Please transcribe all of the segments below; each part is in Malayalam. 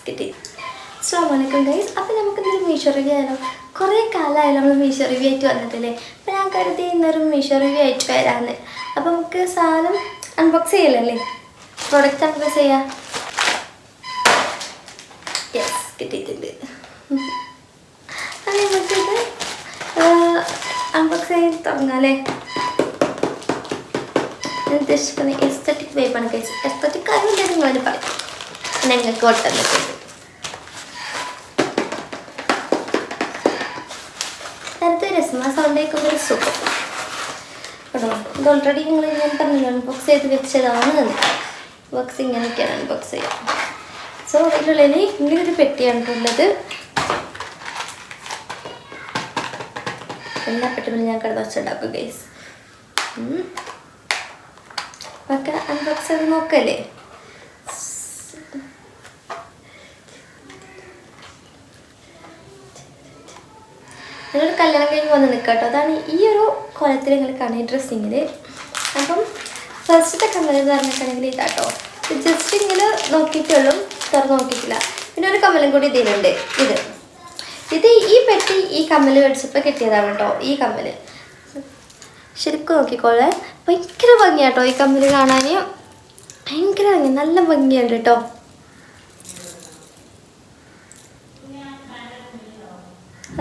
കിട്ടി. അസ്സലാമു ഗൈസ്. അപ്പോൾ നമുക്കിന്നൊരു മീഷോ റിവ്യൂ ആയാലോ? കുറേ കാലമായാലും നമ്മൾ മീഷോ റിവ്യൂ ആയിട്ട് വന്നിട്ടില്ലേ. അപ്പോൾ ഞാൻ കരുതി ഇന്നൊരു മീഷോ റിവ്യൂ ആയിട്ട് വരാമെന്ന്. അപ്പോൾ നമുക്ക് സാധനം അൺബോക്സ് ചെയ്യലല്ലേ, പ്രൊഡക്റ്റ് അൺബോക്സ് ചെയ്യാം. യെസ്, കിട്ടിയിട്ടുണ്ട്. അത് നമുക്കിത് അൺബോക്സ് ചെയ്ത് തുടങ്ങാമല്ലേ. ഉദ്ദേശിക്കുന്നത് എസ്തറ്റിക് വൈബാണ് ഗൈസ്. എസ്തറ്റിക് ആയതുകൊണ്ട് നിങ്ങളത് പറയും, ഞങ്ങൾക്ക് ഒട്ടന്നിട്ടുണ്ട്. നേരത്തെ രസമാ സൗണ്ട് കേൾക്കുമ്പോൾ ഒരു സുഖം കേട്ടോ. ഇത് ഓൾറെഡി ഞാൻ പറഞ്ഞല്ലോ അൺബോക്സ് ചെയ്ത് വെച്ചതാണ്. ബോക്സ് ഇങ്ങനെയൊക്കെയാണ് അൺബോക്സ് ചെയ്യുക. സോ ഇതിനുള്ളിൽ ഇങ്ങനൊരു പെട്ടിയാണ് ഉള്ളത്. എല്ലാ പെട്ടികളും ഞാൻ കട വെച്ചുണ്ടാക്കും ഗൈസ്. ഒക്കെ അൺബോക്സ് ചെയ്ത് നോക്കല്ലേ. നിങ്ങളൊരു കല്യാണം കഴിഞ്ഞ് വന്ന് നിൽക്കുക കേട്ടോ. അതാണ് ഈ ഒരു കോലത്തിൽ നിങ്ങൾ കാണുക ഡ്രസ്സിങ്ങിൽ. അപ്പം ഫസ്റ്റത്തെ കമ്മൽ എന്ന് പറഞ്ഞിട്ടുണ്ടെങ്കിൽ ഇതാട്ടോ. ജസ്റ്റ് ഇങ്ങനെ നോക്കിയിട്ടുള്ളൂ, തുറന്ന് നോക്കിയിട്ടില്ല. പിന്നെ ഒരു കമ്മലും കൂടി ഇതിലുണ്ട്. ഇത് ഈ പെട്ടി ഈ കമ്മൽ മേടിച്ചപ്പോൾ കിട്ടിയതാണ് കേട്ടോ. ഈ കമ്മൽ ശരിക്കും നോക്കിക്കോളെ, ഭയങ്കര ഭംഗിയാട്ടോ ഈ കമ്മൽ കാണാൻ. ഭയങ്കര ഭംഗി, നല്ല ഭംഗിയുണ്ട് കേട്ടോ.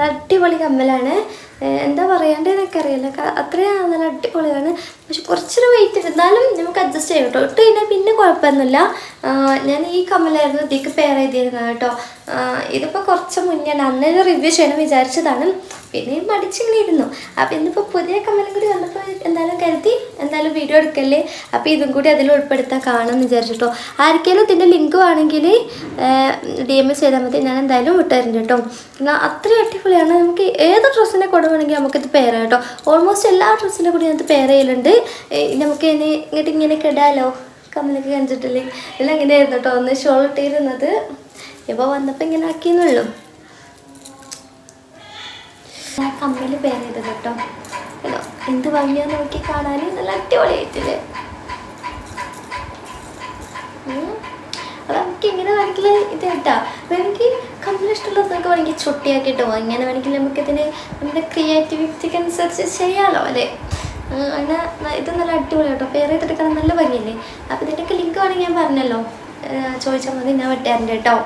അടിപൊളി കമ്മലാണ്. എന്താ പറയാണ്ടെന്നൊക്കെ അറിയില്ല, അത്രയും നല്ല അടിപൊളിയാണ്. പക്ഷെ കുറച്ചൊരു വെയിറ്റ് ഉണ്ട്, എന്നാലും നമുക്ക് അഡ്ജസ്റ്റ് ചെയ്യാം കേട്ടോ. ഇട്ട് കഴിഞ്ഞാൽ പിന്നെ കുഴപ്പമൊന്നുമില്ല. ഞാൻ ഈ കമ്മലായിരുന്നു ഇതിക്ക് പെയർ ചെയ്തിരുന്നത് കേട്ടോ. ഇതിപ്പോൾ കുറച്ച് മുന്നേ അന്നേ റിവ്യൂ ചെയ്യണം വിചാരിച്ചതാണ്, പിന്നെ മടിച്ചിങ്ങനെ ഇരുന്നു. അപ്പോൾ ഇന്നിപ്പോൾ പുതിയ കമ്മലും കൂടി വന്നപ്പോൾ എന്തായാലും കരുതി എന്തായാലും വീഡിയോ എടുക്കല്ലേ, അപ്പോൾ ഇതും കൂടി അതിൽ ഉൾപ്പെടുത്താൻ കാണുമെന്ന് വിചാരിച്ചിട്ടോ. ആർക്കെങ്കിലും ഇതിൻ്റെ ലിങ്ക് വേണമെങ്കിൽ DM ചെയ്താൽ മതി, ഞാൻ എന്തായാലും വിട്ടുതരുന്നുണ്ട് കേട്ടോ. എന്നാൽ അത്രയും അടിപൊളിയാണ്. നമുക്ക് ഏത് ഡ്രസ്സിൻ്റെ കൂടെ വേണമെങ്കിൽ നമുക്കിത് പെയർ ചെയ്യാം കേട്ടോ. ഓൾമോസ്റ്റ് എല്ലാ ഡ്രസ്സിൻ്റെ കൂടി ഞാനത് പെയർ ചെയ്യലുണ്ട്. നമുക്ക് ഇങ്ങനെയൊക്കെ ഇടാമല്ലോ. കമ്മലൊക്കെ കണ്ടിട്ടില്ലേ, എല്ലാം ഇങ്ങനെയായിരുന്നു കേട്ടോ. ഒന്ന് ഷോൾ ഇട്ടിരുന്നത്, ഇപ്പോൾ വന്നപ്പോൾ ഇങ്ങനെ ആക്കിയെന്നുള്ളൂ. ഞാൻ കമ്മൽ പെയർ ചെയ്തത് കേട്ടോ. കേട്ടോ എന്ത് ഭംഗിയാന്ന് നോക്കി കാണാൻ, നല്ല അടിപൊളിയായിട്ടില്ലേ. അത് നമുക്ക് ഇങ്ങനെ വേണമെങ്കിൽ ഇത് കേട്ടോ. വേണമെങ്കിൽ കമ്മൽ ഇഷ്ടമുള്ളതൊക്കെ വേണമെങ്കിൽ ചുട്ടിയാക്കിട്ടോ, ഇങ്ങനെ വേണമെങ്കിൽ നമുക്കിതിന് നമ്മുടെ ക്രിയേറ്റിവിറ്റിക്ക് അനുസരിച്ച് ചെയ്യാമല്ലോ അല്ലേ. അങ്ങനെ ഇത് നല്ല അടിപൊളി കേട്ടോ. പെയർ ചെയ്തെടുക്കണം, നല്ല ഭംഗിയില്ലേ. അപ്പോൾ ഇതിൻ്റെയൊക്കെ ലിങ്ക് വേണമെങ്കിൽ ഞാൻ പറഞ്ഞല്ലോ, ചോദിച്ചാൽ മതി, ഞാൻ വിട്ടുതരണ്ട് കേട്ടോ.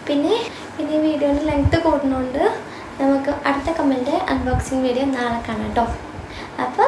പിന്നെ ഈ വീഡിയോയുടെ ലെങ്ത്ത് കൂടുന്നതുകൊണ്ട് നമുക്ക് അടുത്ത കമ്മലിൻ്റെ അൺബോക്സിങ് വീഡിയോ നാളെ കാണാം കേട്ടോ. അപ്പോൾ